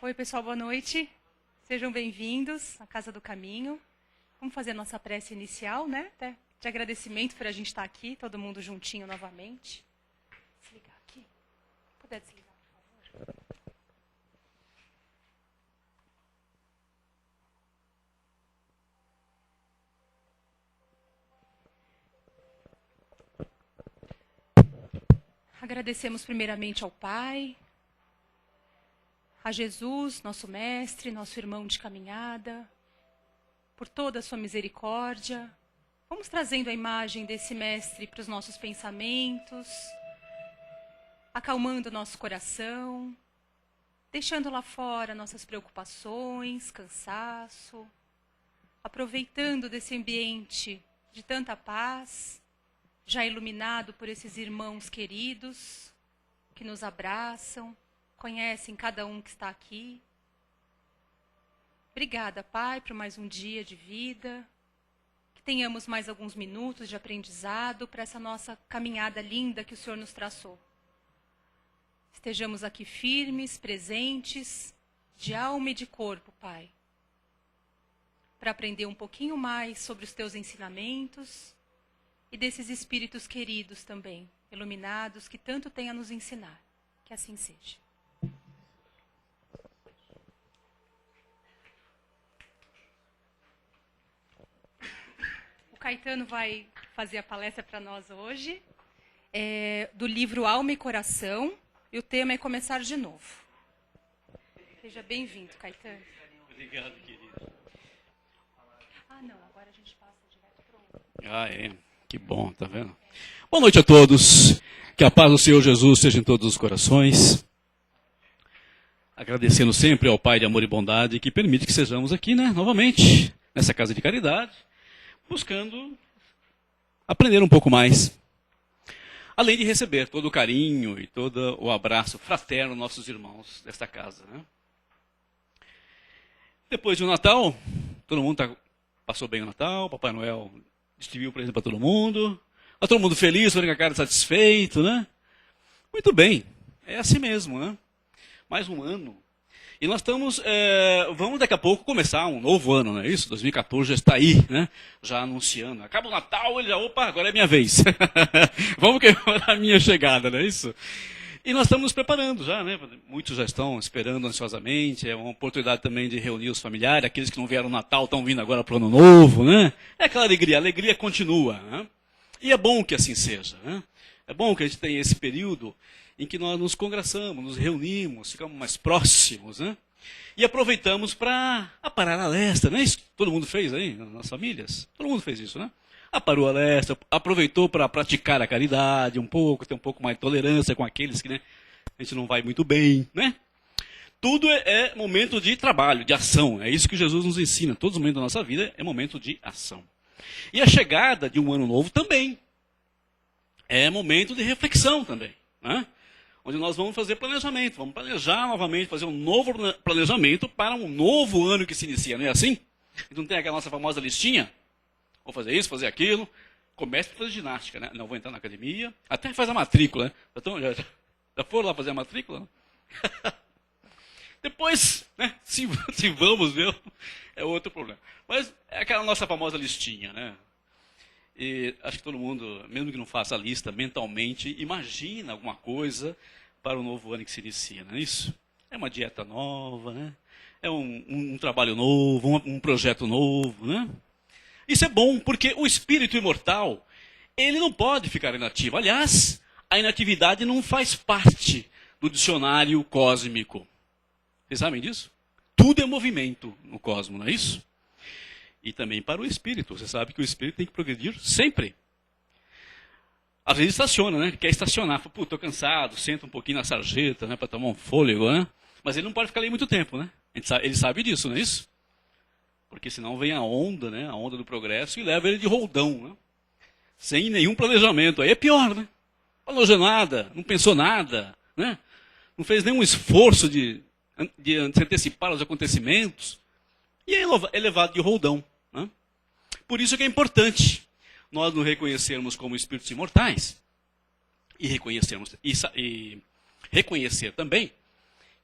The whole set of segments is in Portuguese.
Oi, pessoal, boa noite. Sejam bem-vindos à Casa do Caminho. Vamos fazer a nossa prece inicial, né? De agradecimento por a gente estar aqui, todo mundo juntinho novamente. Desligar aqui. Puder desligar, por favor? Agradecemos primeiramente ao Pai, a Jesus, nosso mestre, nosso irmão de caminhada, por toda a sua misericórdia. Vamos trazendo a imagem desse mestre para os nossos pensamentos, acalmando nosso coração, deixando lá fora nossas preocupações, cansaço, aproveitando desse ambiente de tanta paz, já iluminado por esses irmãos queridos que nos abraçam, conhecem cada um que está aqui. Obrigada, Pai, por mais um dia de vida. Que tenhamos mais alguns minutos de aprendizado para essa nossa caminhada linda que o Senhor nos traçou. Estejamos aqui firmes, presentes, de alma e de corpo, Pai, para aprender um pouquinho mais sobre os Teus ensinamentos e desses espíritos queridos também, iluminados, que tanto têm a nos ensinar. Que assim seja. O Caetano vai fazer a palestra para nós hoje, do livro Alma e Coração, e o tema é Começar de Novo. Seja bem-vindo, Caetano. Obrigado, querido. Não, agora a gente passa direto para o... É. Que bom, tá vendo? Boa noite a todos. Que a paz do Senhor Jesus seja em todos os corações. Agradecendo sempre ao Pai de amor e bondade que permite que sejamos aqui, né, novamente, nessa casa de caridade, buscando aprender um pouco mais. Além de receber todo o carinho e todo o abraço fraterno dos nossos irmãos desta casa, né? Depois do Natal, todo mundo passou bem o Natal, Papai Noel distribuiu presente para todo mundo. Está todo mundo feliz, com a cara satisfeito, né? Muito bem, é assim mesmo, né? Mais um ano. E nós estamos, vamos daqui a pouco começar um novo ano, não é isso? 2014 já está aí, né? Já anunciando. Acaba o Natal, ele já, opa, agora é minha vez. Vamos comemorar a minha chegada, não é isso? E nós estamos nos preparando já, né? Muitos já estão esperando ansiosamente. É uma oportunidade também de reunir os familiares. Aqueles que não vieram no Natal estão vindo agora para o Ano Novo, né? É aquela alegria, a alegria continua, né? E é bom que assim seja, né? É bom que a gente tenha esse período em que nós nos congraçamos, nos reunimos, ficamos mais próximos, né? E aproveitamos para aparar a lesta, não é isso que todo mundo fez aí nas famílias? Todo mundo fez isso, né? Aparou a lesta, aproveitou para praticar a caridade um pouco, ter um pouco mais de tolerância com aqueles que, né, a gente não vai muito bem, né? Tudo é momento de trabalho, de ação. É isso que Jesus nos ensina. Todos os momentos da nossa vida é momento de ação. E a chegada de um ano novo também é momento de reflexão também, né? Onde nós vamos fazer planejamento, vamos planejar novamente, fazer um novo planejamento para um novo ano que se inicia, não é assim? Então tem aquela nossa famosa listinha, vou fazer isso, fazer aquilo, comece a fazer ginástica, né? Não vou entrar na academia, até faz a matrícula, né? Então, já foram lá fazer a matrícula? Depois, né, se vamos ver, é outro problema. Mas é aquela nossa famosa listinha, né? E acho que todo mundo, mesmo que não faça a lista, mentalmente imagina alguma coisa para o novo ano que se inicia, não é isso? É uma dieta nova, né? É um trabalho novo, um projeto novo, né? Isso é bom, porque o espírito imortal, ele não pode ficar inativo. Aliás, a inatividade não faz parte do dicionário cósmico. Vocês sabem disso? Tudo é movimento no cosmos, não é isso? E também para o espírito. Você sabe que o espírito tem que progredir sempre. Às vezes estaciona, né? Quer estacionar. Fala, estou cansado, senta um pouquinho na sarjeta, né, para tomar um fôlego, né? Mas ele não pode ficar ali muito tempo, né? Ele sabe disso, não é isso? Porque senão vem a onda, né? A onda do progresso e leva ele de roldão, né? Sem nenhum planejamento. Aí é pior, né? Não planejou nada, não pensou nada, né? Não fez nenhum esforço de se antecipar os acontecimentos. E é levado de roldão, né? Por isso que é importante nós nos reconhecermos como espíritos imortais e reconhecer também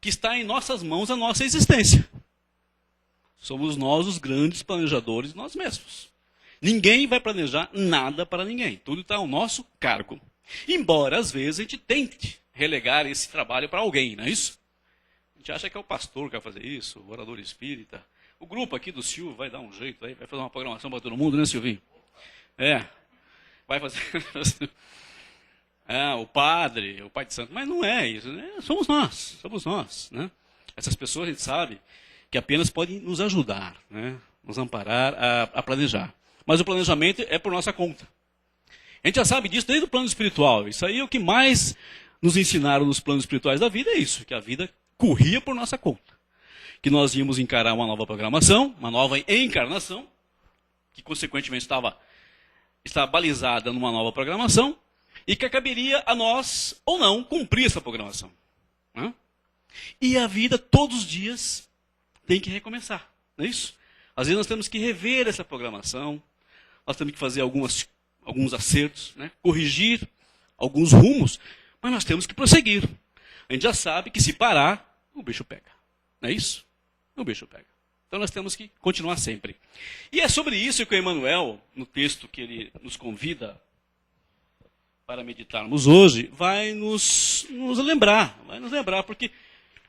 que está em nossas mãos a nossa existência. Somos nós os grandes planejadores de nós mesmos. Ninguém vai planejar nada para ninguém. Tudo está ao nosso cargo. Embora, às vezes, a gente tente relegar esse trabalho para alguém, não é isso? A gente acha que é o pastor que vai fazer isso, o orador espírita. O grupo aqui do Silvio vai dar um jeito aí, vai fazer uma programação para todo mundo, né, Silvinho? Vai fazer... o padre, o pai de santo. Mas não é isso, né? Somos nós, né? Essas pessoas, a gente sabe, que apenas podem nos ajudar, né? Nos amparar a planejar. Mas o planejamento é por nossa conta. A gente já sabe disso desde o plano espiritual. Isso aí é o que mais nos ensinaram nos planos espirituais da vida, é isso, que a vida corria por nossa conta. Que nós íamos encarar uma nova programação, uma nova encarnação, que consequentemente estava balizada numa nova programação, e que caberia a nós, ou não, cumprir essa programação. Né? E a vida, todos os dias, tem que recomeçar, não é isso? Às vezes nós temos que rever essa programação, nós temos que fazer alguns acertos, né? Corrigir alguns rumos, mas nós temos que prosseguir. A gente já sabe que se parar, o bicho pega. Não é isso? O bicho pega. Então nós temos que continuar sempre. E é sobre isso que o Emmanuel, no texto que ele nos convida para meditarmos hoje, vai nos lembrar, porque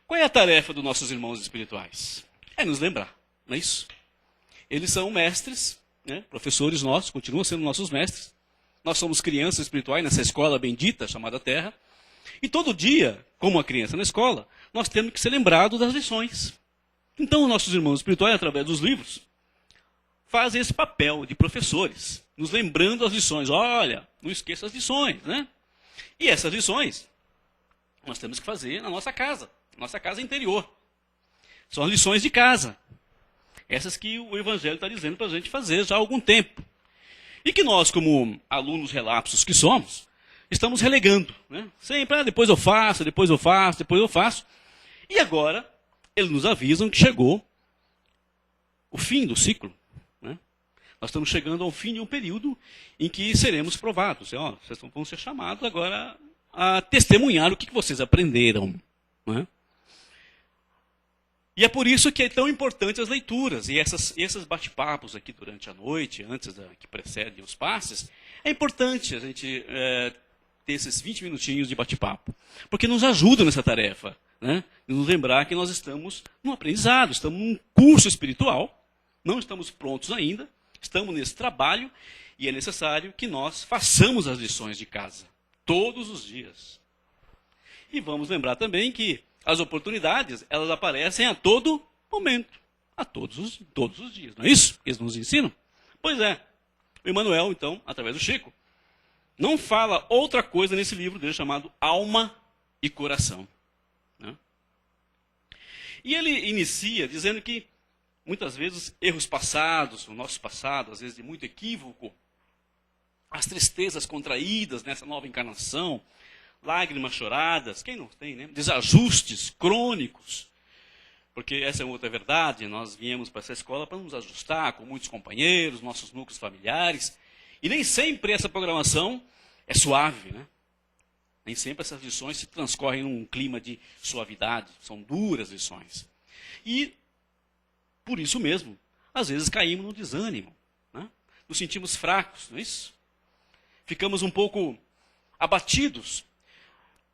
qual é a tarefa dos nossos irmãos espirituais? É nos lembrar, não é isso? Eles são mestres, né? Professores nossos, continuam sendo nossos mestres. Nós somos crianças espirituais nessa escola bendita chamada Terra. E todo dia, como uma criança na escola, nós temos que ser lembrados das lições. Então, os nossos irmãos espirituais, através dos livros, fazem esse papel de professores, nos lembrando as lições. Olha, não esqueça as lições, né? E essas lições nós temos que fazer na nossa casa interior. São as lições de casa. Essas que o Evangelho está dizendo para a gente fazer já há algum tempo. E que nós, como alunos relapsos que somos, estamos relegando. Né? Sempre, depois eu faço. E agora, eles nos avisam que chegou o fim do ciclo. Né? Nós estamos chegando ao fim de um período em que seremos provados. Vocês vão ser chamados agora a testemunhar o que vocês aprenderam. Né? E é por isso que é tão importante as leituras. E esses bate-papos aqui durante a noite, que precedem os passes, é importante a gente ter esses 20 minutinhos de bate-papo. Porque nos ajuda nessa tarefa. Né? Nos lembrar que nós estamos num aprendizado, estamos num curso espiritual, não estamos prontos ainda, estamos nesse trabalho, e é necessário que nós façamos as lições de casa, todos os dias. E vamos lembrar também que as oportunidades, elas aparecem a todo momento, todos os dias. Não é isso que eles nos ensinam? Pois é. O Emmanuel, então, através do Chico, não fala outra coisa nesse livro dele chamado Alma e Coração. Né? E ele inicia dizendo que, muitas vezes, erros passados, o nosso passado, às vezes de muito equívoco, as tristezas contraídas nessa nova encarnação, lágrimas choradas, quem não tem, né? Desajustes crônicos. Porque essa é outra verdade, nós viemos para essa escola para nos ajustar com muitos companheiros, nossos núcleos familiares. E nem sempre essa programação é suave, né? Nem sempre essas lições se transcorrem num clima de suavidade, são duras lições. E, por isso mesmo, às vezes caímos no desânimo, né? Nos sentimos fracos, não é isso? Ficamos um pouco abatidos,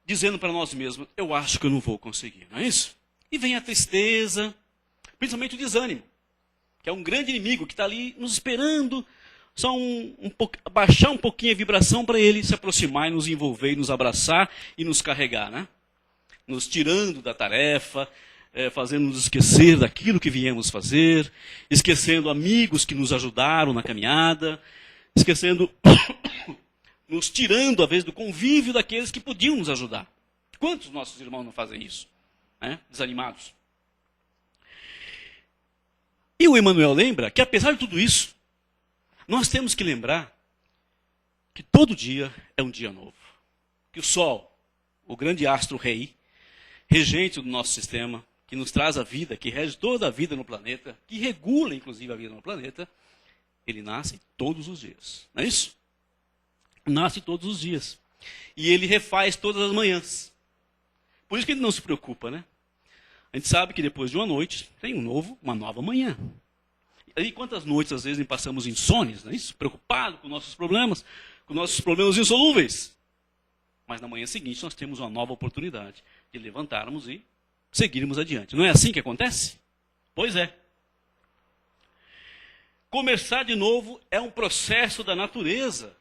dizendo para nós mesmos, eu acho que eu não vou conseguir, não é isso? E vem a tristeza, principalmente o desânimo, que é um grande inimigo que está ali nos esperando, só baixar um pouquinho a vibração para ele se aproximar e nos envolver, e nos abraçar e nos carregar, né? Nos tirando da tarefa, fazendo-nos esquecer daquilo que viemos fazer, esquecendo amigos que nos ajudaram na caminhada, esquecendo... nos tirando, às vezes, do convívio daqueles que podiam nos ajudar. Quantos nossos irmãos não fazem isso? Né? Desanimados. E o Emmanuel lembra que, apesar de tudo isso, nós temos que lembrar que todo dia é um dia novo. Que o Sol, o grande astro-rei, regente do nosso sistema, que nos traz a vida, que rege toda a vida no planeta, que regula, inclusive, a vida no planeta, ele nasce todos os dias. Não é isso? Nasce todos os dias. E ele refaz todas as manhãs. Por isso que ele não se preocupa, né? A gente sabe que depois de uma noite tem uma nova manhã. E quantas noites, às vezes, passamos insônias, não é isso? Preocupado com nossos problemas insolúveis. Mas na manhã seguinte nós temos uma nova oportunidade de levantarmos e seguirmos adiante. Não é assim que acontece? Pois é. Começar de novo é um processo da natureza,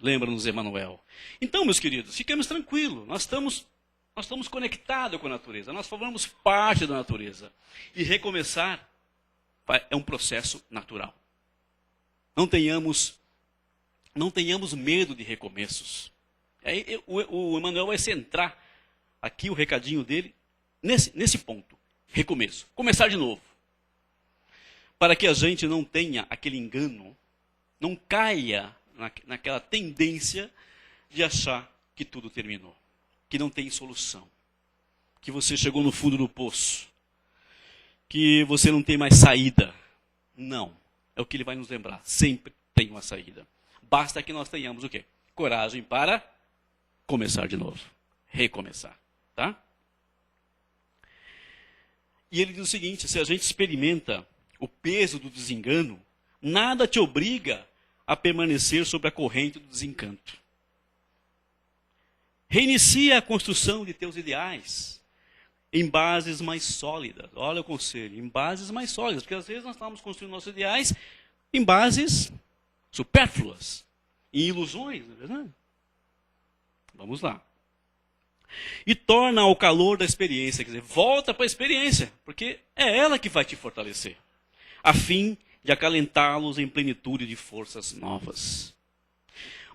lembra-nos Emmanuel. Então, meus queridos, fiquemos tranquilos. Nós estamos conectados com a natureza. Nós formamos parte da natureza. E recomeçar é um processo natural. Não tenhamos medo de recomeços. Aí, o Emmanuel vai centrar aqui o recadinho dele nesse ponto. Recomeço. Começar de novo. Para que a gente não tenha aquele engano, não caia naquela tendência de achar que tudo terminou, que não tem solução, que você chegou no fundo do poço, que você não tem mais saída. Não. É o que ele vai nos lembrar. Sempre tem uma saída. Basta que nós tenhamos o quê? Coragem para começar de novo. Recomeçar. Tá? E ele diz o seguinte, se a gente experimenta o peso do desengano, nada te obriga a permanecer sobre a corrente do desencanto. Reinicia a construção de teus ideais em bases mais sólidas. Olha o conselho, em bases mais sólidas. Porque às vezes nós estamos construindo nossos ideais em bases supérfluas, em ilusões, não é verdade? Vamos lá. E torna ao calor da experiência, quer dizer, volta para a experiência, porque é ela que vai te fortalecer, a fim de acalentá-los em plenitude de forças novas.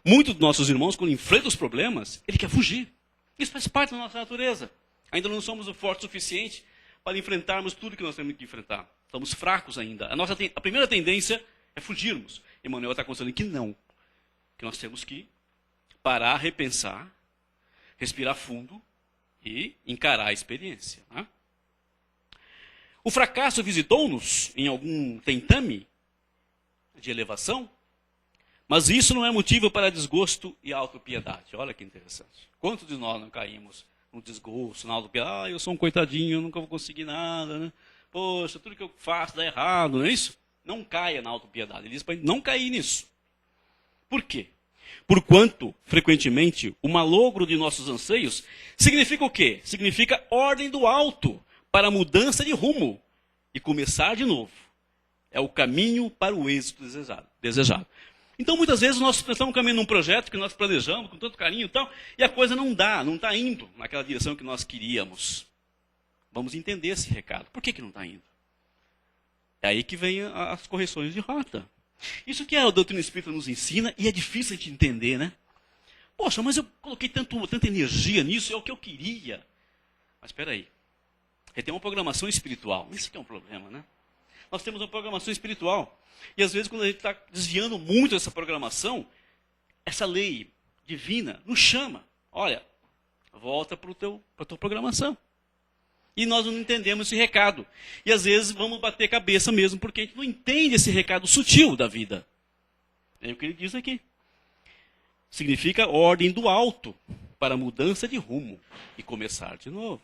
Muitos dos nossos irmãos, quando enfrentam os problemas, ele quer fugir. Isso faz parte da nossa natureza. Ainda não somos o forte o suficiente para enfrentarmos tudo que nós temos que enfrentar. Estamos fracos ainda. A primeira tendência é fugirmos. Emmanuel está considerando que não. Que nós temos que parar, repensar, respirar fundo e encarar a experiência. Né? O fracasso visitou-nos em algum tentame de elevação, mas isso não é motivo para desgosto e autopiedade. Olha que interessante. Quantos de nós não caímos no desgosto, na autopiedade? Eu sou um coitadinho, eu nunca vou conseguir nada. Né? Poxa, tudo que eu faço dá errado, não é isso? Não caia na autopiedade. Ele diz para não cair nisso. Por quê? Porquanto, frequentemente, o malogro de nossos anseios significa o quê? Significa ordem do alto para a mudança de rumo e começar de novo. É o caminho para o êxito desejado. Então, muitas vezes, nós estamos caminhando num projeto que nós planejamos com tanto carinho e tal, e a coisa não está indo naquela direção que nós queríamos. Vamos entender esse recado. Por que não está indo? É aí que vem as correções de rota. Isso que a doutrina espírita nos ensina, e é difícil a gente entender, né? Poxa, mas eu coloquei tanta energia nisso, é o que eu queria. Mas espera aí. Ele tem uma programação espiritual. Isso que é um problema, né? Nós temos uma programação espiritual. E às vezes, quando a gente está desviando muito dessa programação, essa lei divina nos chama. Olha, volta para a tua programação. E nós não entendemos esse recado. E às vezes vamos bater cabeça mesmo, porque a gente não entende esse recado sutil da vida. É o que ele diz aqui. Significa ordem do alto para mudança de rumo e começar de novo.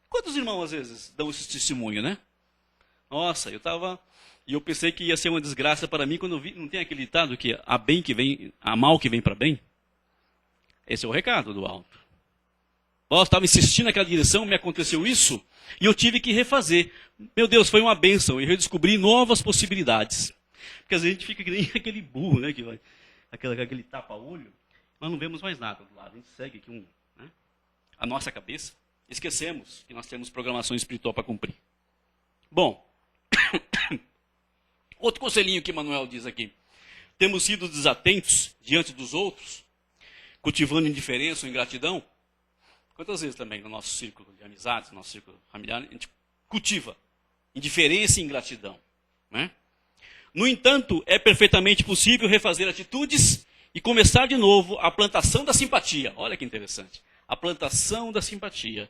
Quantos irmãos às vezes dão esse testemunho, né? Nossa, eu pensei que ia ser uma desgraça para mim quando eu vi, não tem aquele ditado que há mal que vem para bem? Esse é o recado do alto. Nossa, estava insistindo naquela direção, me aconteceu isso, e eu tive que refazer. Meu Deus, foi uma bênção, e redescobri novas possibilidades. Porque às vezes a gente fica que nem aquele burro, né, que vai, aquele tapa-olho, nós não vemos mais nada do lado, a gente segue aqui a nossa cabeça, esquecemos que nós temos programação espiritual para cumprir. Bom, outro conselhinho que Emmanuel diz aqui. Temos sido desatentos diante dos outros, cultivando indiferença ou ingratidão. Quantas vezes também no nosso círculo de amizades, no nosso círculo familiar, a gente cultiva indiferença e ingratidão. Né? No entanto, é perfeitamente possível refazer atitudes e começar de novo a plantação da simpatia. Olha que interessante. A plantação da simpatia.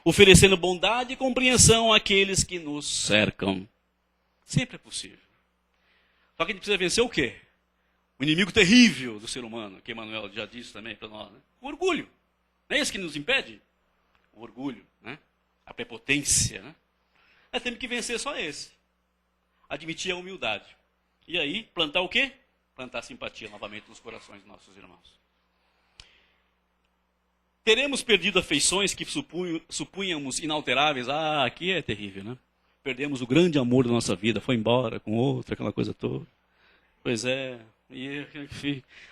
Oferecendo bondade e compreensão àqueles que nos cercam. Sempre é possível. Só que a gente precisa vencer o quê? O inimigo terrível do ser humano, que Emmanuel já disse também para nós. Né? O orgulho. Não é esse que nos impede? O orgulho. Né? a prepotência, né? Nós temos que vencer só esse. Admitir a humildade. E aí, plantar o quê? Plantar simpatia novamente nos corações dos nossos irmãos. Teremos perdido afeições que supunhamos inalteráveis. Ah, aqui é terrível, né? Perdemos o grande amor da nossa vida, foi embora com outro, aquela coisa toda. Pois é.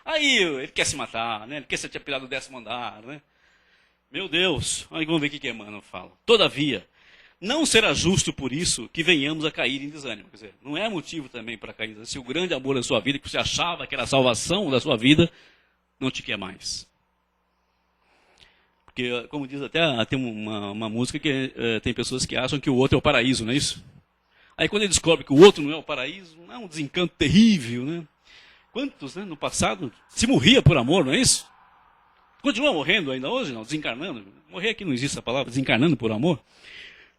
Aí ele quer se matar, né? Ele quer se atirar do 10º andar, né? Meu Deus, aí vamos ver o que Emmanuel fala. Todavia, não será justo por isso que venhamos a cair em desânimo. Quer dizer, não é motivo também para cair em desânimo. Se o grande amor da sua vida, que você achava que era a salvação da sua vida, não te quer mais. Porque, como diz até, tem uma música que tem pessoas que acham que o outro é o paraíso, não é isso? Aí quando ele descobre que o outro não é o paraíso, é um desencanto terrível, né? Quantos, né, no passado, se morria por amor, não é isso? Continua morrendo ainda hoje, não? Desencarnando. Morrer aqui não existe essa palavra, desencarnando por amor.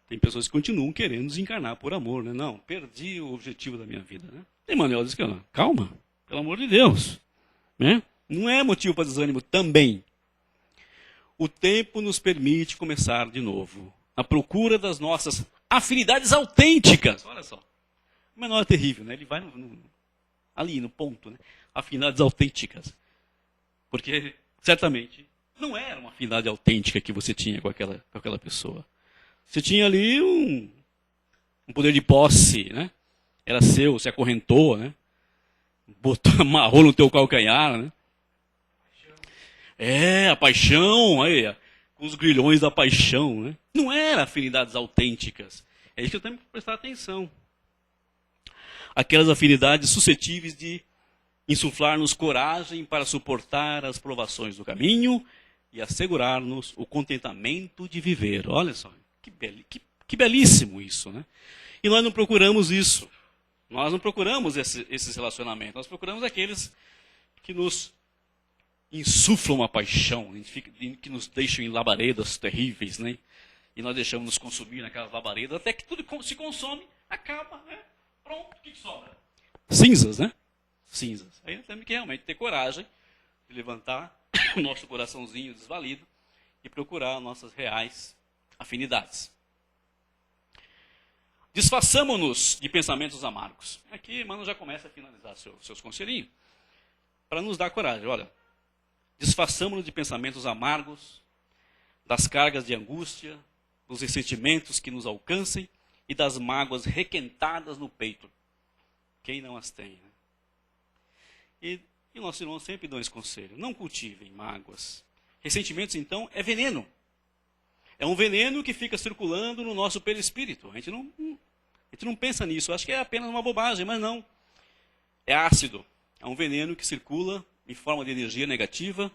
Tem pessoas que continuam querendo desencarnar por amor, né? Não, perdi o objetivo da minha vida, né? Emmanuel diz que, calma, pelo amor de Deus. Né? Não é motivo para desânimo também. O tempo nos permite começar de novo. A procura das nossas afinidades autênticas. Olha só. O menor é terrível, né? Ele vai ali no ponto, né? Afinidades autênticas. Porque, certamente, não era uma afinidade autêntica que você tinha com aquela pessoa. Você tinha ali um poder de posse, né? Era seu, se acorrentou, né? Amarrou no teu calcanhar, né? A paixão, aí, com os grilhões da paixão, né? Não eram afinidades autênticas. É isso que eu tenho que prestar atenção. Aquelas afinidades suscetíveis de insuflar-nos coragem para suportar as provações do caminho e assegurar-nos o contentamento de viver. Olha só, que belíssimo isso, né? E nós não procuramos isso. Nós não procuramos esses relacionamentos. Nós procuramos aqueles que nos insuflam a paixão, que nos deixam em labaredas terríveis, né? E nós deixamos nos consumir naquelas labaredas, até que tudo se consome, acaba, né? Pronto, o que sobra? Cinzas, né? Cinzas. Aí nós temos que realmente ter coragem de levantar o nosso coraçãozinho desvalido e procurar nossas reais afinidades. Desfaçamo-nos de pensamentos amargos. Aqui, Emmanuel já começa a finalizar seus conselhinhos, para nos dar coragem. Olha, desfaçamo-nos de pensamentos amargos, das cargas de angústia, dos ressentimentos que nos alcancem e das mágoas requentadas no peito. Quem não as tem, né? E nossos irmãos sempre dão esse conselho. Não cultivem mágoas. Ressentimentos, então, é veneno. É um veneno que fica circulando no nosso perispírito. A gente não pensa nisso. Acho que é apenas uma bobagem, mas não. É ácido. É um veneno que circula em forma de energia negativa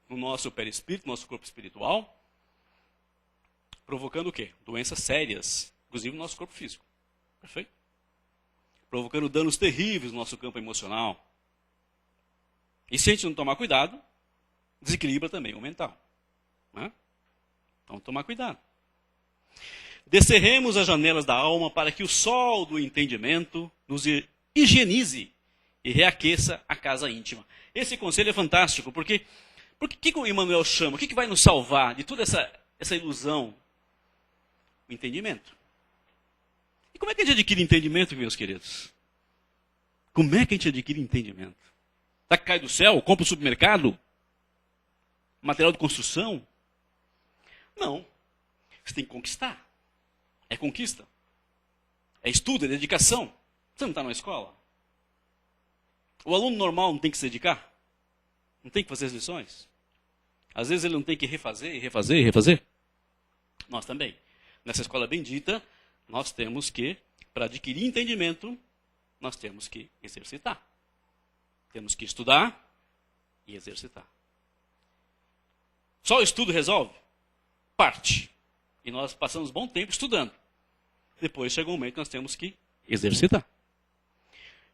no nosso perispírito, no nosso corpo espiritual, provocando o quê? Doenças sérias, inclusive no nosso corpo físico. Perfeito? Provocando danos terríveis no nosso campo emocional. E se a gente não tomar cuidado, desequilibra também o mental. Né? Então, tomar cuidado. Descerremos as janelas da alma para que o sol do entendimento nos higienize e reaqueça a casa íntima. Esse conselho é fantástico, porque o que o Emmanuel chama? O que vai nos salvar de toda essa ilusão? O entendimento. E como é que a gente adquire entendimento, meus queridos? Como é que a gente adquire entendimento? Será que cai do céu? Compra no supermercado? Material de construção? Não. Você tem que conquistar. É conquista. É estudo, é dedicação. Você não está na escola? O aluno normal não tem que se dedicar? Não tem que fazer as lições? Às vezes ele não tem que refazer e refazer e refazer? Nós também. Nessa escola bendita, nós temos que, para adquirir entendimento, nós temos que exercitar. Temos que estudar e exercitar. Só o estudo resolve? Parte. E nós passamos bom tempo estudando. Depois chega um momento que nós temos que exercitar.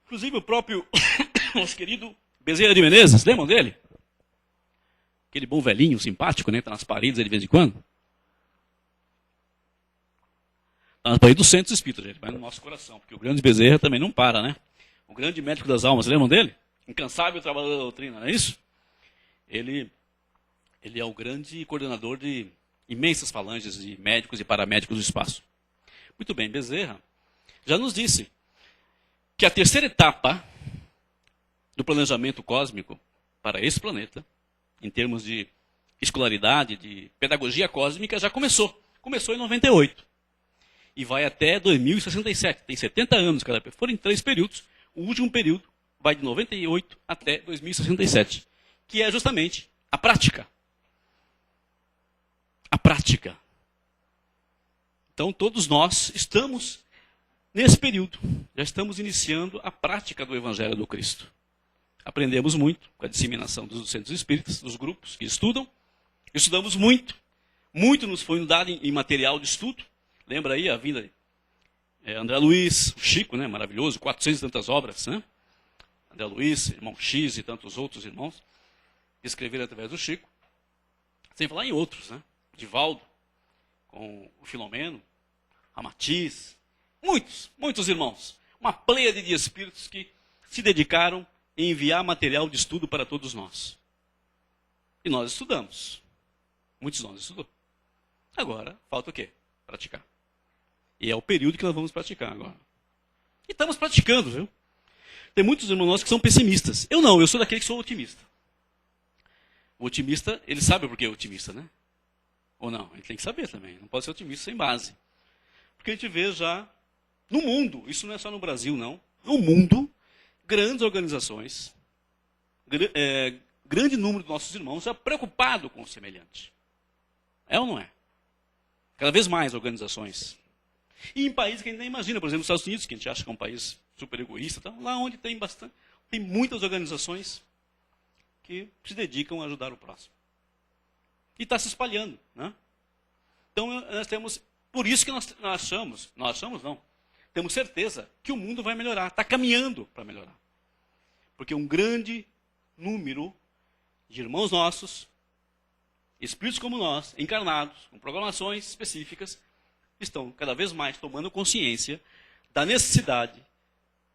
Inclusive o próprio nosso querido Bezerra de Menezes, lembram dele? Aquele bom velhinho, simpático, né? Está nas paredes de vez em quando. Está nas paredes do centro espírita, gente, mas no nosso coração. Porque o grande Bezerra também não para, né? O grande médico das almas, lembram dele? Incansável trabalhador da doutrina, não é isso? Ele é o grande coordenador de imensas falanges de médicos e paramédicos do espaço. Muito bem, Bezerra já nos disse que a terceira etapa do planejamento cósmico para esse planeta, em termos de escolaridade, de pedagogia cósmica, já começou. Começou em 98 e vai até 2067. Tem 70 anos cada período. Foram em 3 períodos. O último período vai de 98 até 2067, que é justamente a prática. A prática. Então, todos nós estamos nesse período. Já estamos iniciando a prática do Evangelho do Cristo. Aprendemos muito com a disseminação dos centros espíritas, dos grupos que estudam. Estudamos muito. Muito nos foi dado em material de estudo. Lembra aí a vinda de André Luiz, o Chico, né, maravilhoso, 400 e tantas obras. Né? André Luiz, irmão X e tantos outros irmãos que escreveram através do Chico. Sem falar em outros, né? Divaldo, com o Filomeno, Ramatiz, muitos irmãos. Uma pleiade de espíritos que se dedicaram em enviar material de estudo para todos nós. E nós estudamos. Muitos de nós estudou. Agora, falta o quê? Praticar. E é o período que nós vamos praticar agora. E estamos praticando, viu? Tem muitos irmãos nossos que são pessimistas. Eu não, eu sou daquele que sou otimista. O otimista, ele sabe por que é otimista, né? Ou não? Ele tem que saber também. Não pode ser otimista sem base. Porque a gente vê já no mundo, isso não é só no Brasil, não. No mundo, grandes organizações, grande número de nossos irmãos já preocupado com o semelhante. É ou não é? Cada vez mais organizações. E em países que a gente nem imagina, por exemplo, os Estados Unidos, que a gente acha que é um país super egoísta, tá? Lá onde tem muitas organizações que se dedicam a ajudar o próximo. E está se espalhando. Né? Então, nós temos... Por isso que nós achamos não, temos certeza que o mundo vai melhorar, está caminhando para melhorar. Porque um grande número de irmãos nossos, espíritos como nós, encarnados, com programações específicas, estão cada vez mais tomando consciência da necessidade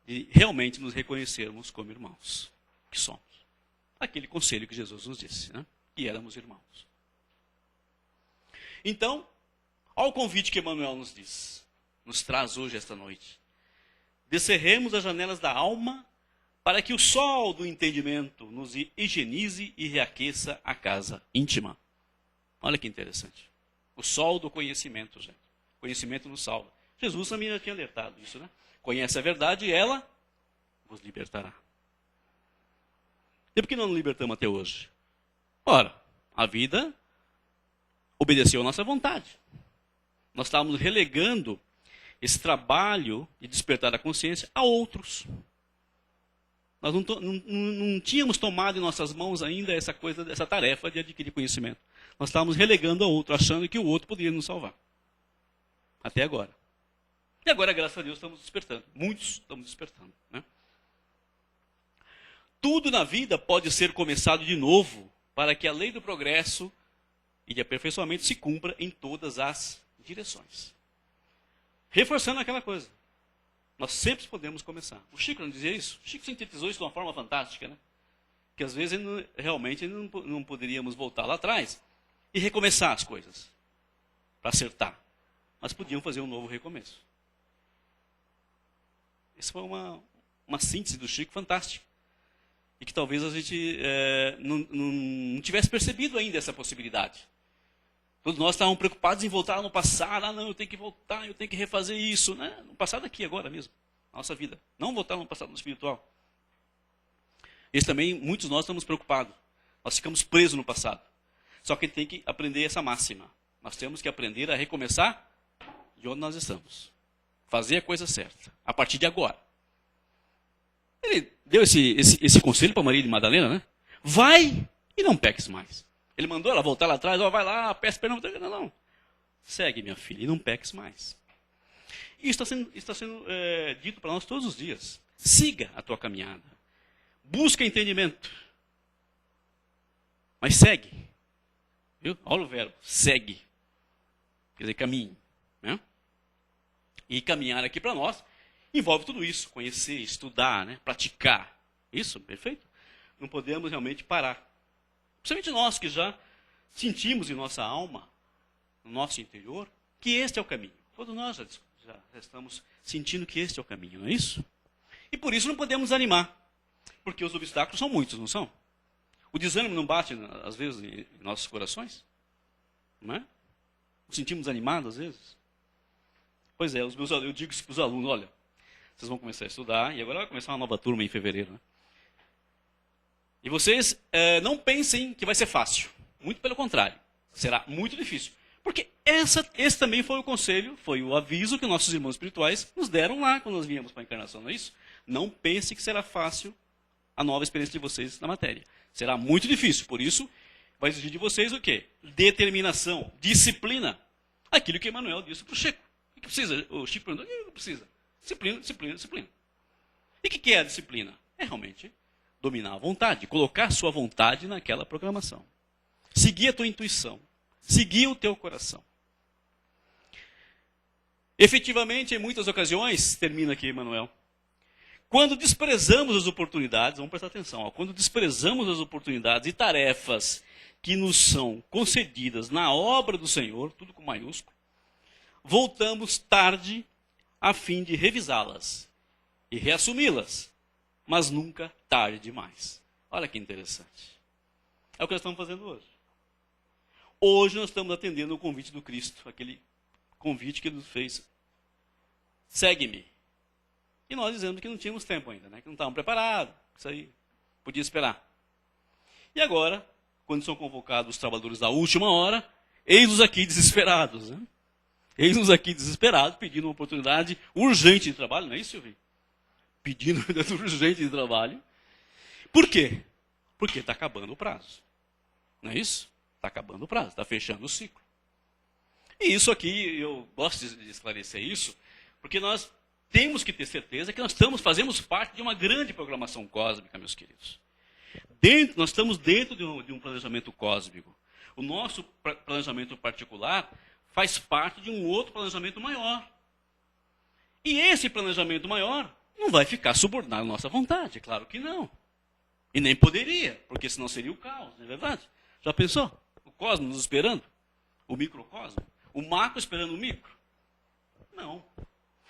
de realmente nos reconhecermos como irmãos que somos. Aquele conselho que Jesus nos disse, né? Que éramos irmãos. Então, olha o convite que Emmanuel nos traz hoje, esta noite. Descerremos as janelas da alma para que o sol do entendimento nos higienize e reaqueça a casa íntima. Olha que interessante. O sol do conhecimento, gente. Conhecimento nos salva. Jesus também já tinha alertado isso, né? Conhece a verdade e ela vos libertará. E por que não nos libertamos até hoje? Ora, a vida obedeceu à nossa vontade. Nós estávamos relegando esse trabalho de despertar a consciência a outros. Nós não tínhamos tomado em nossas mãos ainda essa tarefa de adquirir conhecimento. Nós estávamos relegando a outro, achando que o outro poderia nos salvar. Até agora. E agora, graças a Deus, estamos despertando. Muitos estamos despertando. Né? Tudo na vida pode ser começado de novo para que a lei do progresso e de aperfeiçoamento se cumpra em todas as direções. Reforçando aquela coisa. Nós sempre podemos começar. O Chico não dizia isso? O Chico sintetizou isso de uma forma fantástica, né? Que às vezes realmente não poderíamos voltar lá atrás e recomeçar as coisas para acertar. Mas podiam fazer um novo recomeço. Isso foi uma síntese do Chico fantástica. E que talvez a gente não tivesse percebido ainda essa possibilidade. Todos nós estávamos preocupados em voltar no passado. Ah, não, eu tenho que voltar, eu tenho que refazer isso. Né? No passado aqui, agora mesmo. Na nossa vida. Não voltar no passado no espiritual. Esse também, muitos de nós estamos preocupados. Nós ficamos presos no passado. Só que tem que aprender essa máxima. Nós temos que aprender a recomeçar de onde nós estamos. Fazer a coisa certa. A partir de agora. Ele deu esse conselho para Maria de Madalena, né? Vai e não peques mais. Ele mandou ela voltar lá atrás, vai lá, peça perdão. Não. Segue, minha filha, e não peques mais. Isso está sendo dito para nós todos os dias. Siga a tua caminhada. Busca entendimento. Mas segue. Viu? Olha o verbo, segue. Quer dizer, caminhe. Né? E caminhar aqui para nós envolve tudo isso. Conhecer, estudar, né? Praticar. Isso, perfeito? Não podemos realmente parar. Principalmente nós que já sentimos em nossa alma no nosso interior que este é o caminho. Todos nós já estamos sentindo que este é o caminho, não é isso? E por isso não podemos desanimar, porque os obstáculos são muitos, não são? O desânimo não bate, às vezes, em nossos corações? Não é? Nos sentimos desanimados, às vezes? Pois é, eu digo isso para os alunos, olha, vocês vão começar a estudar, e agora vai começar uma nova turma em fevereiro, né? E vocês não pensem que vai ser fácil. Muito pelo contrário. Será muito difícil. Porque esse também foi o conselho, foi o aviso que nossos irmãos espirituais nos deram lá quando nós viemos para a encarnação, não é isso? Não pense que será fácil a nova experiência de vocês na matéria. Será muito difícil. Por isso, vai exigir de vocês o quê? Determinação, disciplina. Aquilo que Emmanuel disse para o Chico. O que precisa? O Chico perguntou, o que precisa? Disciplina, disciplina, disciplina. E o que é a disciplina? É realmente dominar a vontade, colocar sua vontade naquela programação. Seguir a tua intuição. Seguir o teu coração. Efetivamente, em muitas ocasiões, termina aqui, Emmanuel, quando desprezamos as oportunidades, vamos prestar atenção, ó, quando desprezamos as oportunidades e tarefas que nos são concedidas na obra do Senhor, tudo com maiúsculo, voltamos tarde a fim de revisá-las e reassumi-las, mas nunca tarde demais. Olha que interessante. É o que nós estamos fazendo hoje. Hoje nós estamos atendendo o convite do Cristo, aquele convite que ele nos fez. Segue-me. E nós dizemos que não tínhamos tempo ainda, né? Que não estávamos preparados, isso aí podia esperar. E agora, quando são convocados os trabalhadores da última hora, eis-nos aqui desesperados, né? Eis-nos aqui desesperados, pedindo uma oportunidade urgente de trabalho, não é isso, Silvio? Pedindo uma oportunidade urgente de trabalho. Por quê? Porque está acabando o prazo. Não é isso? Está acabando o prazo, está fechando o ciclo. E isso aqui, eu gosto de esclarecer isso, porque nós temos que ter certeza que nós fazemos parte de uma grande programação cósmica, meus queridos. Nós estamos dentro de um planejamento cósmico. O nosso planejamento particular faz parte de um outro planejamento maior. E esse planejamento maior não vai ficar subordinado à nossa vontade, claro que não. E nem poderia, porque senão seria o caos, não é verdade? Já pensou? O cosmos nos esperando? O microcosmo? O macro esperando o micro? Não.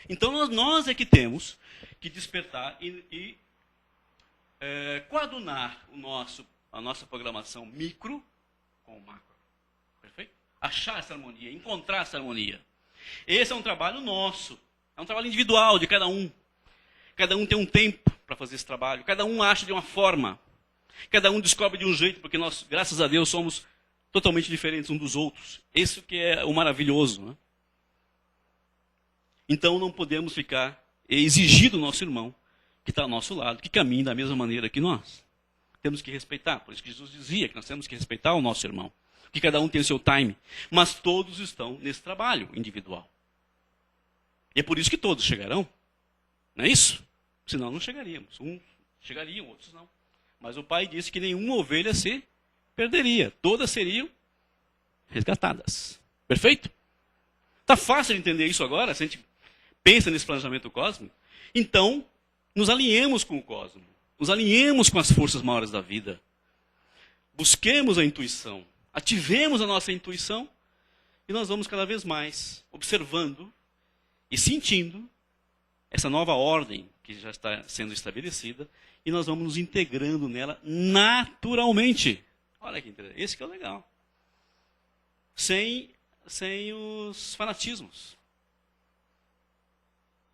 Então nós é que temos que despertar e coadunar a nossa programação micro com o macro. Perfeito? Achar essa harmonia, encontrar essa harmonia. Esse é um trabalho nosso. É um trabalho individual de cada um. Cada um tem um tempo para fazer esse trabalho. Cada um acha de uma forma. Cada um descobre de um jeito, porque nós, graças a Deus, somos totalmente diferentes uns dos outros. Isso que é o maravilhoso, né? Então não podemos ficar e exigir do nosso irmão, que está ao nosso lado, que caminhe da mesma maneira que nós. Temos que respeitar, por isso que Jesus dizia que nós temos que respeitar o nosso irmão. Que cada um tem o seu time, mas todos estão nesse trabalho individual. E é por isso que todos chegarão. Não é isso? Senão não chegaríamos. Uns chegariam, outros não. Mas o Pai disse que nenhuma ovelha se perderia. Todas seriam resgatadas. Perfeito? Está fácil de entender isso agora, se a gente pensa nesse planejamento cósmico? Então, nos alinhemos com o cosmos. Nos alinhemos com as forças maiores da vida. Busquemos a intuição. Ativemos a nossa intuição. E nós vamos cada vez mais observando e sentindo essa nova ordem que já está sendo estabelecida. E nós vamos nos integrando nela naturalmente. Olha que interessante. Esse que é o legal. Sem os fanatismos.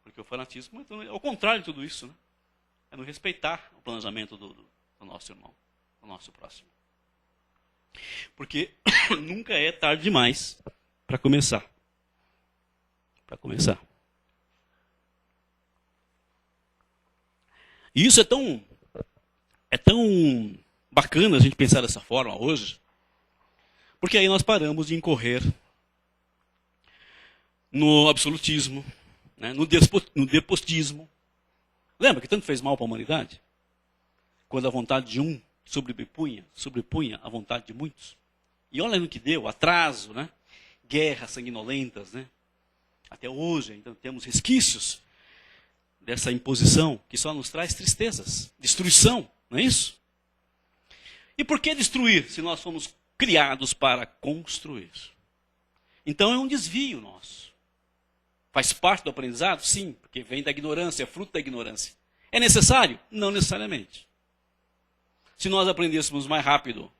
Porque o fanatismo é ao contrário de tudo isso, né? É não respeitar o planejamento do nosso irmão, do nosso próximo. Porque nunca é tarde demais para começar. Para começar. E isso é tão bacana a gente pensar dessa forma hoje, porque aí nós paramos de incorrer no absolutismo, né, no despotismo. Lembra que tanto fez mal para a humanidade? Quando a vontade de um sobrepunha a vontade de muitos. E olha no que deu, atraso, né? Guerras sanguinolentas, né? Até hoje ainda temos resquícios dessa imposição que só nos traz tristezas, destruição, não é isso? E por que destruir se nós fomos criados para construir? Então é um desvio nosso. Faz parte do aprendizado? Sim, porque vem da ignorância, é fruto da ignorância. É necessário? Não necessariamente. Se nós aprendêssemos mais rápido,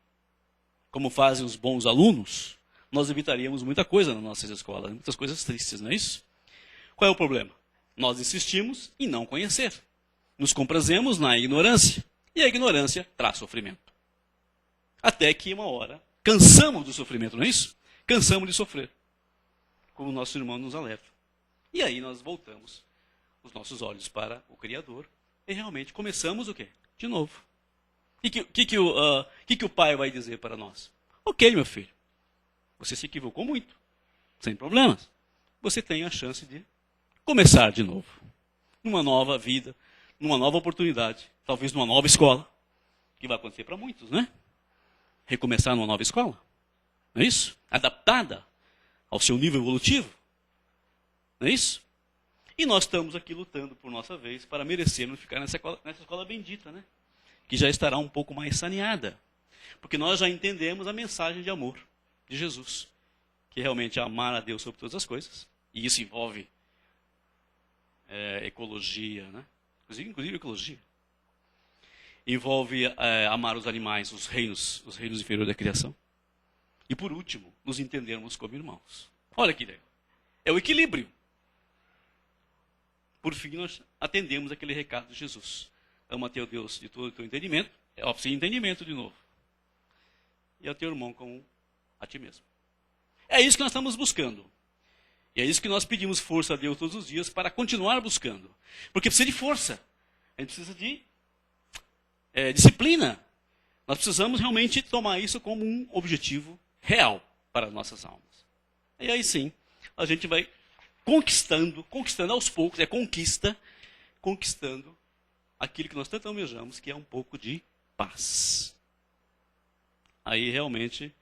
como fazem os bons alunos, nós evitaríamos muita coisa nas nossas escolas, muitas coisas tristes, não é isso? Qual é o problema? Nós insistimos em não conhecer. Nos comprazemos na ignorância. E a ignorância traz sofrimento. Até que uma hora, cansamos do sofrimento, não é isso? Cansamos de sofrer. Como o nosso irmão nos alerta. E aí nós voltamos os nossos olhos para o Criador e realmente começamos o quê? De novo. O que o pai vai dizer para nós? Ok, meu filho, você se equivocou muito, sem problemas. Você tem a chance de começar de novo. Numa nova vida, numa nova oportunidade, talvez numa nova escola, que vai acontecer para muitos, né? Recomeçar numa nova escola, não é isso? Adaptada ao seu nível evolutivo. Não é isso? E nós estamos aqui lutando por nossa vez para merecermos ficar nessa escola bendita, né? Que já estará um pouco mais saneada. Porque nós já entendemos a mensagem de amor de Jesus. Que realmente é amar a Deus sobre todas as coisas. E isso envolve ecologia, né? Inclusive ecologia. Envolve amar os animais, os reinos inferiores da criação. E por último, nos entendermos como irmãos. Olha que ideia. É o equilíbrio. Por fim, nós atendemos aquele recado de Jesus. Ama teu Deus de todo o teu entendimento. É óbvio, entendimento de novo. E ao teu irmão como a ti mesmo. É isso que nós estamos buscando. E é isso que nós pedimos força a Deus todos os dias para continuar buscando. Porque precisa de força. A gente precisa de disciplina. Nós precisamos realmente tomar isso como um objetivo real para as nossas almas. E aí sim, a gente vai conquistando aos poucos, conquistando aquilo que nós tanto almejamos, que é um pouco de paz. Aí realmente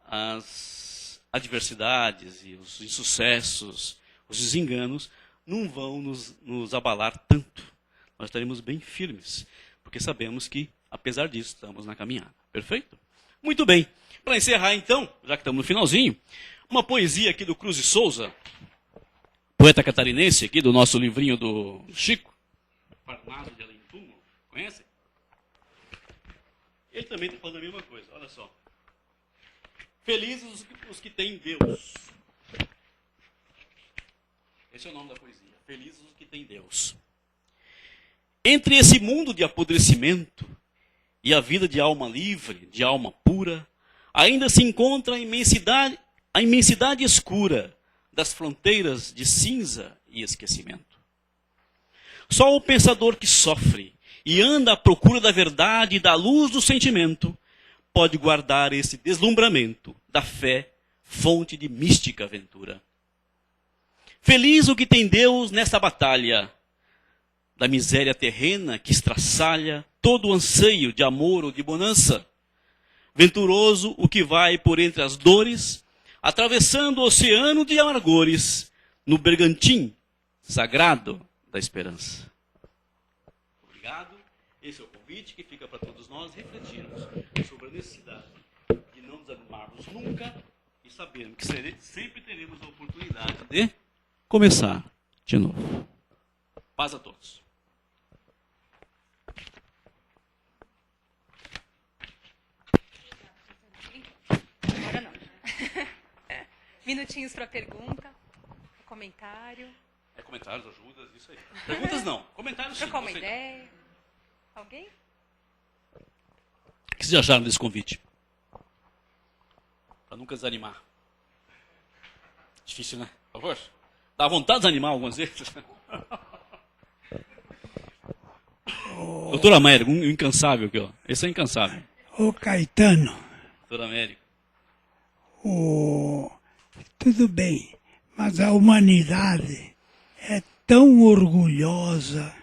as adversidades e os insucessos, os desenganos, não vão nos abalar tanto. Nós estaremos bem firmes, porque sabemos que, apesar disso, estamos na caminhada. Perfeito? Muito bem. Para encerrar então, já que estamos no finalzinho, uma poesia aqui do Cruz de Souza, poeta catarinense aqui do nosso livrinho do Chico, Farnado de Além Túmulo, conhecem? Ele também está falando a mesma coisa, olha só. Felizes os que têm Deus. Esse é o nome da poesia. Felizes os que têm Deus. Entre esse mundo de apodrecimento e a vida de alma livre, de alma pura, ainda se encontra a imensidade escura das fronteiras de cinza e esquecimento. Só o pensador que sofre e anda à procura da verdade e da luz do sentimento pode guardar esse deslumbramento da fé, fonte de mística aventura. Feliz o que tem Deus nessa batalha da miséria terrena que estraçalha todo o anseio de amor ou de bonança. Venturoso o que vai por entre as dores, atravessando o oceano de amargores, no bergantim sagrado da esperança. Obrigado. Esse é o convite que fica para todos nós refletirmos sobre a necessidade de não desanimarmos nunca e sabermos que sempre teremos a oportunidade de começar de novo. Paz a todos. Agora não. Minutinhos para pergunta, comentário. Comentários, ajudas, isso aí. Perguntas não, comentários sim. Trocar uma ideia. Alguém? O que vocês acharam desse convite? Para nunca desanimar. Difícil, né? Por favor. Dá vontade de desanimar algumas vezes. Doutor Américo, um incansável aqui, ó. Esse é incansável. Ô Caetano. Doutor Américo. Tudo bem, mas a humanidade é tão orgulhosa,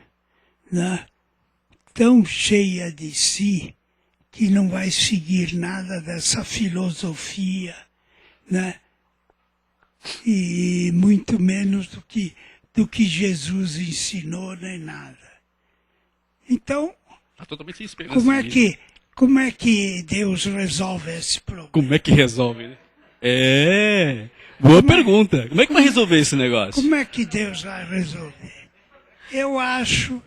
né? Tão cheia de si, que não vai seguir nada dessa filosofia, né? E muito menos do que Jesus ensinou, nem nada. Então, Tá totalmente sem esperança. como é que Deus resolve esse problema? Como é que resolve, né? Boa pergunta. Como é que vai resolver esse negócio? Como é que Deus vai resolver? Eu acho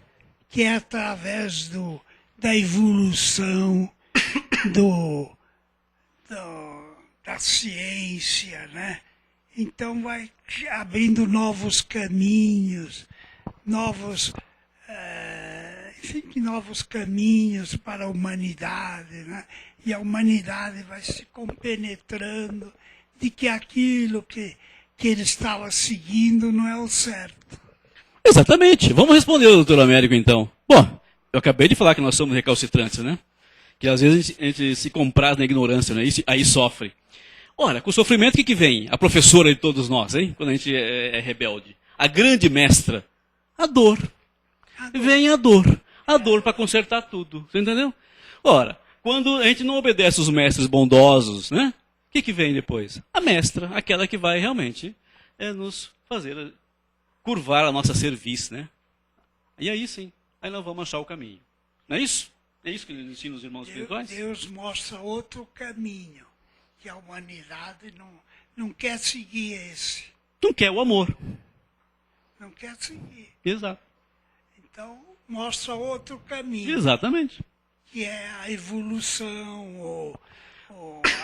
que é através da evolução da ciência, né? Então vai abrindo novos caminhos, novos caminhos para a humanidade, né? E a humanidade vai se compenetrando de que aquilo que ele estava seguindo não é o certo. Exatamente. Vamos responder, doutor Américo, então. Bom, eu acabei de falar que nós somos recalcitrantes, né? Que às vezes a gente se compraz na ignorância, né? E aí sofre. Ora, com o sofrimento, o que vem? A professora de todos nós, hein? Quando a gente é rebelde. A grande mestra. A dor. Vem a dor. A dor para consertar tudo. Você entendeu? Ora, quando a gente não obedece os mestres bondosos, né? O que vem depois? A mestra, aquela que vai realmente nos fazer curvar a nossa cerviz, né? E aí sim, aí nós vamos achar o caminho. Não é isso? É isso que eles ensinam os irmãos espirituais? Deus mostra outro caminho, que a humanidade não quer seguir esse. Não quer o amor. Não quer seguir. Exato. Então, mostra outro caminho. Exatamente. Que é a evolução, ou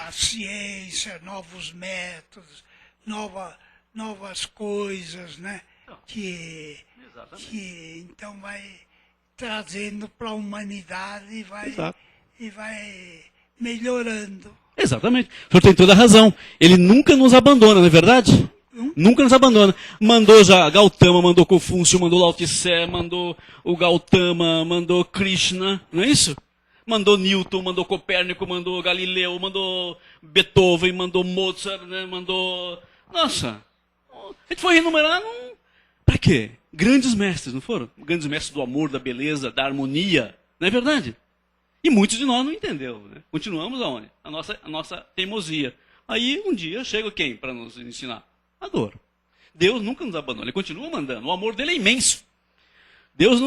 a ciência, novos métodos, novas coisas, né? Que então vai trazendo para a humanidade e vai melhorando. Exatamente. O senhor tem toda a razão. Ele nunca nos abandona, não é verdade? Nunca nos abandona. Mandou já Gautama, mandou Confúcio, mandou Lao Tse, mandou o Gautama, mandou Krishna, não é isso? Mandou Newton, mandou Copérnico, mandou Galileu, mandou Beethoven, mandou Mozart, né? Mandou... Nossa! A gente foi enumerando... Para quê? Grandes mestres, não foram? Grandes mestres do amor, da beleza, da harmonia, não é verdade? E muitos de nós não entendeu, né? Continuamos aonde? A nossa teimosia. Aí um dia chega quem para nos ensinar? A dor. Deus nunca nos abandona, ele continua mandando. O amor dele é imenso. Deus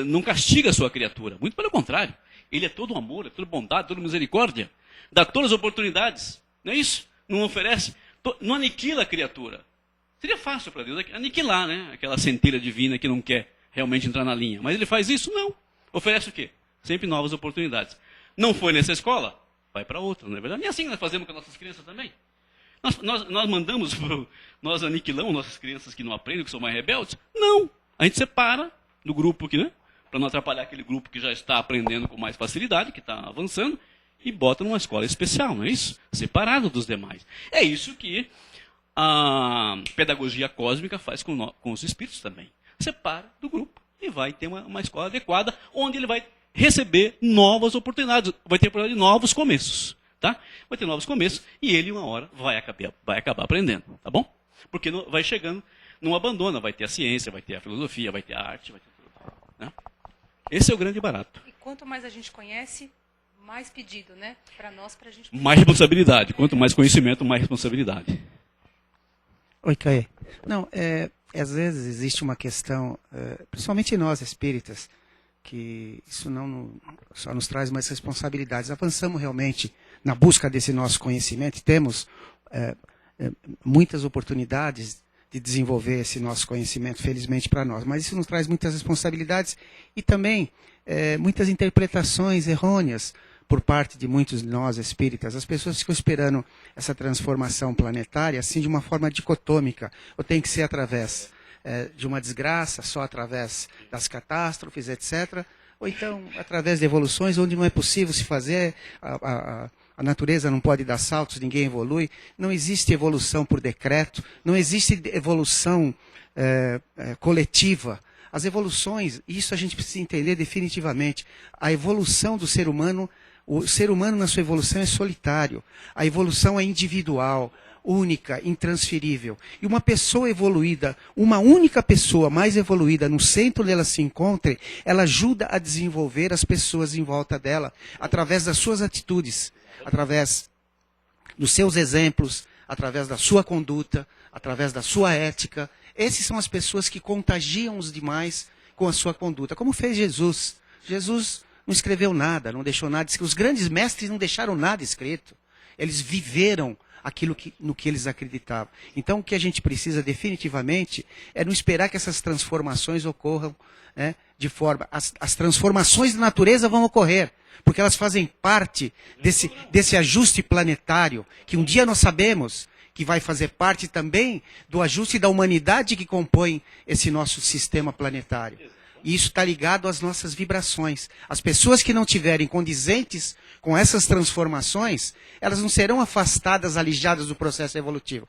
não castiga a sua criatura, muito pelo contrário. Ele é todo amor, é toda bondade, toda misericórdia. Dá todas as oportunidades, não é isso? Não oferece, não aniquila a criatura. Seria fácil para Deus aniquilar, né? Aquela centelha divina que não quer realmente entrar na linha. Mas ele faz isso? Não. Oferece o quê? Sempre novas oportunidades. Não foi nessa escola? Vai para outra, não é verdade? E assim nós fazemos com as nossas crianças também. Nós mandamos, nós aniquilamos nossas crianças que não aprendem, que são mais rebeldes? Não. A gente separa do grupo, né? Para não atrapalhar aquele grupo que já está aprendendo com mais facilidade, que está avançando, e bota numa escola especial, não é isso? Separado dos demais. É isso que a pedagogia cósmica faz com os espíritos também. Separa do grupo e vai ter uma escola adequada, onde ele vai receber novas oportunidades, vai ter oportunidade de novos começos, tá? Vai ter novos começos e ele, uma hora, vai acabar aprendendo, tá bom? Porque vai chegando, não abandona, vai ter a ciência, vai ter a filosofia, vai ter a arte, vai ter tudo, né? Esse é o grande barato. E quanto mais a gente conhece, mais pedido, né? Para nós, para a gente... Mais responsabilidade. Quanto mais conhecimento, mais responsabilidade. Oi, Caê. Não, às vezes existe uma questão, principalmente nós espíritas, que isso não só nos traz mais responsabilidades. Avançamos realmente na busca desse nosso conhecimento e temos muitas oportunidades de desenvolver esse nosso conhecimento, felizmente para nós. Mas isso nos traz muitas responsabilidades e também muitas interpretações errôneas por parte de muitos de nós espíritas. As pessoas ficam esperando essa transformação planetária assim de uma forma dicotômica. Ou tem que ser através de uma desgraça, só através das catástrofes, etc. Ou então através de evoluções onde não é possível se fazer, a natureza não pode dar saltos, ninguém evolui. Não existe evolução por decreto, não existe evolução coletiva. As evoluções, isso a gente precisa entender definitivamente. A evolução do ser humano, o ser humano na sua evolução é solitário. A evolução é individual, única, intransferível. E uma pessoa evoluída, uma única pessoa mais evoluída, no centro dela se encontre, ela ajuda a desenvolver as pessoas em volta dela, através das suas atitudes, através dos seus exemplos, através da sua conduta, através da sua ética. Essas são as pessoas que contagiam os demais com a sua conduta, como fez Jesus. Jesus não escreveu nada, não deixou nada escrito. Os grandes mestres não deixaram nada escrito. Eles viveram no que eles acreditavam. Então, o que a gente precisa definitivamente é não esperar que essas transformações ocorram, né, de forma... As transformações da natureza vão ocorrer, porque elas fazem parte desse ajuste planetário, que um dia nós sabemos que vai fazer parte também do ajuste da humanidade que compõe esse nosso sistema planetário. E isso está ligado às nossas vibrações. As pessoas que não tiverem condizentes com essas transformações, elas não serão afastadas, alijadas do processo evolutivo.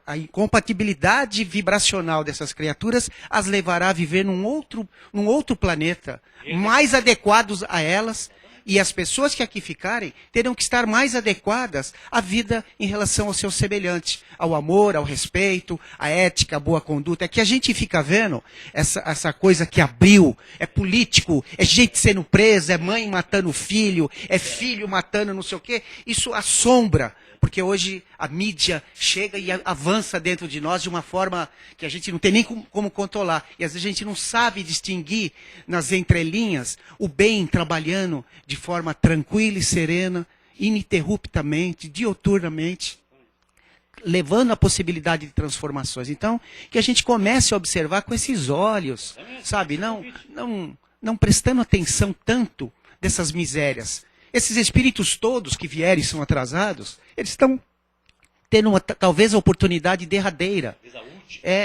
A incompatibilidade vibracional dessas criaturas as levará a viver num outro planeta, mais adequados a elas. E as pessoas que aqui ficarem terão que estar mais adequadas à vida em relação ao seu semelhante, ao amor, ao respeito, à ética, à boa conduta. É que a gente fica vendo essa coisa que abriu, é político, é gente sendo presa, é mãe matando filho, é filho matando não sei o quê. Isso assombra, porque hoje a mídia chega e avança dentro de nós de uma forma que a gente não tem nem como controlar. E às vezes a gente não sabe distinguir nas entrelinhas o bem trabalhando de forma tranquila e serena, ininterruptamente, dioturnamente, levando a possibilidade de transformações. Então, que a gente comece a observar com esses olhos, sabe? Não prestando atenção tanto dessas misérias. Esses espíritos todos que vierem e são atrasados, eles estão tendo talvez a oportunidade derradeira.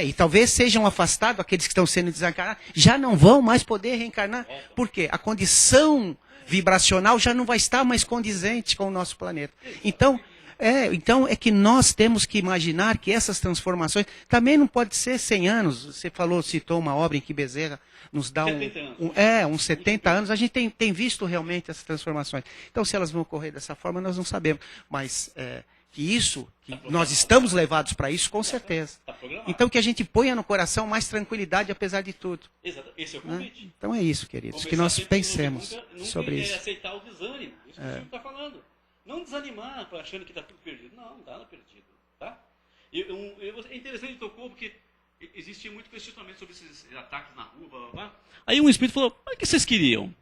E talvez sejam afastados aqueles que estão sendo desencarnados, já não vão mais poder reencarnar. Por quê? A condição vibracional já não vai estar mais condizente com o nosso planeta. Então é que nós temos que imaginar que essas transformações também não pode ser 100 anos. Você citou uma obra em que Bezerra nos dá uns 70 anos. A gente tem visto realmente essas transformações. Então, se elas vão ocorrer dessa forma, nós não sabemos. Mas que nós estamos levados para isso, com certeza. Então, que a gente ponha no coração mais tranquilidade, apesar de tudo. Exato. Esse é o convite. Né? Então é isso, queridos, que nós pensemos sobre isso. Aceitar o desânimo. Isso que o senhor está falando. Não desanimar achando que está tudo perdido. Não está perdido. Tá? É interessante que tocou, porque existia muito questionamento sobre esses ataques na rua. Blá, blá, blá. Aí um espírito falou, mas o que vocês queriam?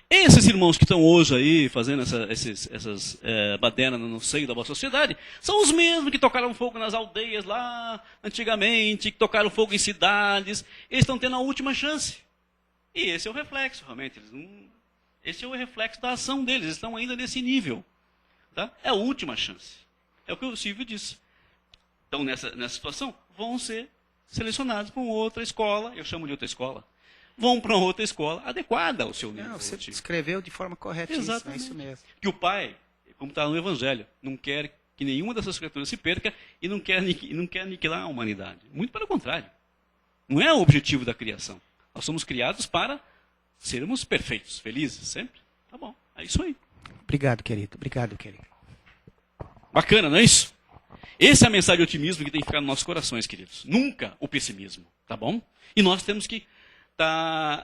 Esses irmãos que estão hoje aí fazendo essas badernas no seio da vossa sociedade, são os mesmos que tocaram fogo nas aldeias lá antigamente, que tocaram fogo em cidades. Eles estão tendo a última chance. E esse é o reflexo, realmente. Esse é o reflexo da ação deles. Eles estão ainda nesse nível. Tá? É a última chance. É o que o Silvio disse. Então, nessa situação, vão ser selecionados para outra escola. Eu chamo de outra escola. Vão para outra escola adequada ao seu nível. Você descreveu de forma correta. Exatamente. Isso mesmo. Que o pai, como está no Evangelho, não quer que nenhuma dessas criaturas se perca e não quer aniquilar a humanidade. Muito pelo contrário. Não é o objetivo da criação. Nós somos criados para sermos perfeitos, felizes, sempre. Tá bom, é isso aí. Obrigado, querido. Obrigado, querido. Bacana, não é isso? Essa é a mensagem de otimismo que tem que ficar nos nossos corações, queridos. Nunca o pessimismo, tá bom? E nós temos que estar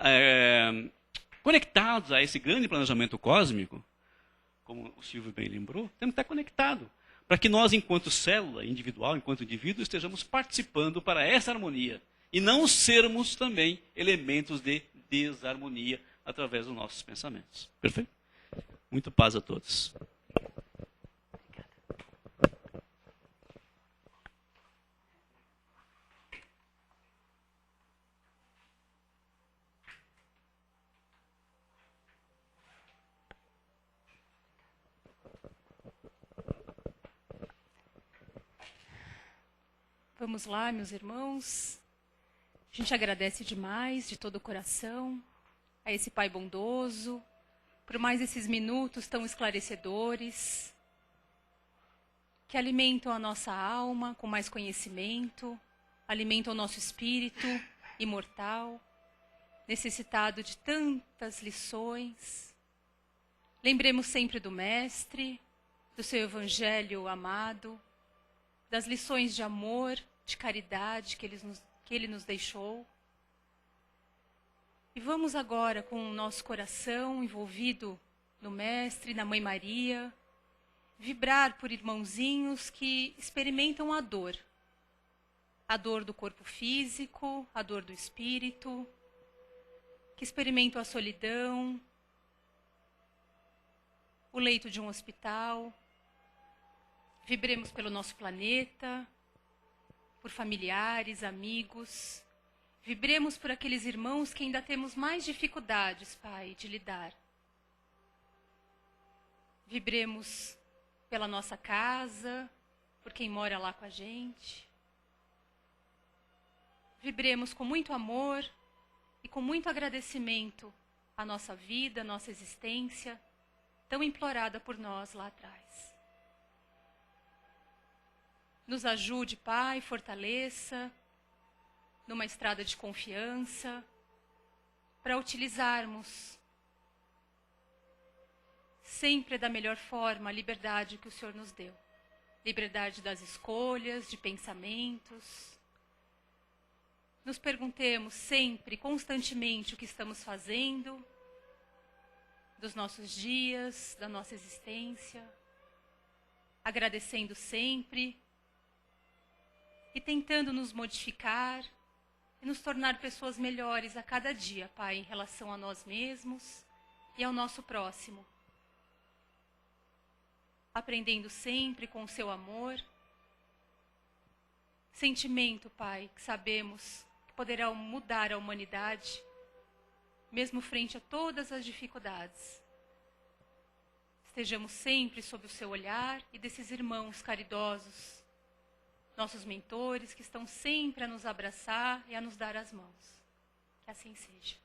conectados a esse grande planejamento cósmico, como o Silvio bem lembrou, temos que estar conectados, para que nós, enquanto célula individual, enquanto indivíduo, estejamos participando para essa harmonia, e não sermos também elementos de desarmonia através dos nossos pensamentos. Perfeito? Muita paz a todos. Vamos lá, meus irmãos. A gente agradece demais, de todo o coração, a esse Pai bondoso, por mais esses minutos tão esclarecedores, que alimentam a nossa alma com mais conhecimento, alimentam o nosso espírito imortal, necessitado de tantas lições. Lembremos sempre do Mestre, do seu Evangelho amado, das lições de amor, de caridade que ele nos deixou. E vamos agora, com o nosso coração envolvido no Mestre, na Mãe Maria, vibrar por irmãozinhos que experimentam a dor do corpo físico, a dor do espírito, que experimentam a solidão, o leito de um hospital, Vibremos pelo nosso planeta, por familiares, amigos. Vibremos por aqueles irmãos que ainda temos mais dificuldades, Pai, de lidar. Vibremos pela nossa casa, por quem mora lá com a gente. Vibremos com muito amor e com muito agradecimento à nossa vida, à nossa existência, tão implorada por nós lá atrás. Nos ajude, Pai, fortaleça, numa estrada de confiança, para utilizarmos sempre da melhor forma a liberdade que o Senhor nos deu. Liberdade das escolhas, de pensamentos. Nos perguntemos sempre, constantemente, o que estamos fazendo, dos nossos dias, da nossa existência, agradecendo sempre e tentando nos modificar e nos tornar pessoas melhores a cada dia, Pai, em relação a nós mesmos e ao nosso próximo. Aprendendo sempre com o seu amor, sentimento, Pai, que sabemos que poderá mudar a humanidade, mesmo frente a todas as dificuldades. Estejamos sempre sob o seu olhar e desses irmãos caridosos, nossos mentores que estão sempre a nos abraçar e a nos dar as mãos. Que assim seja.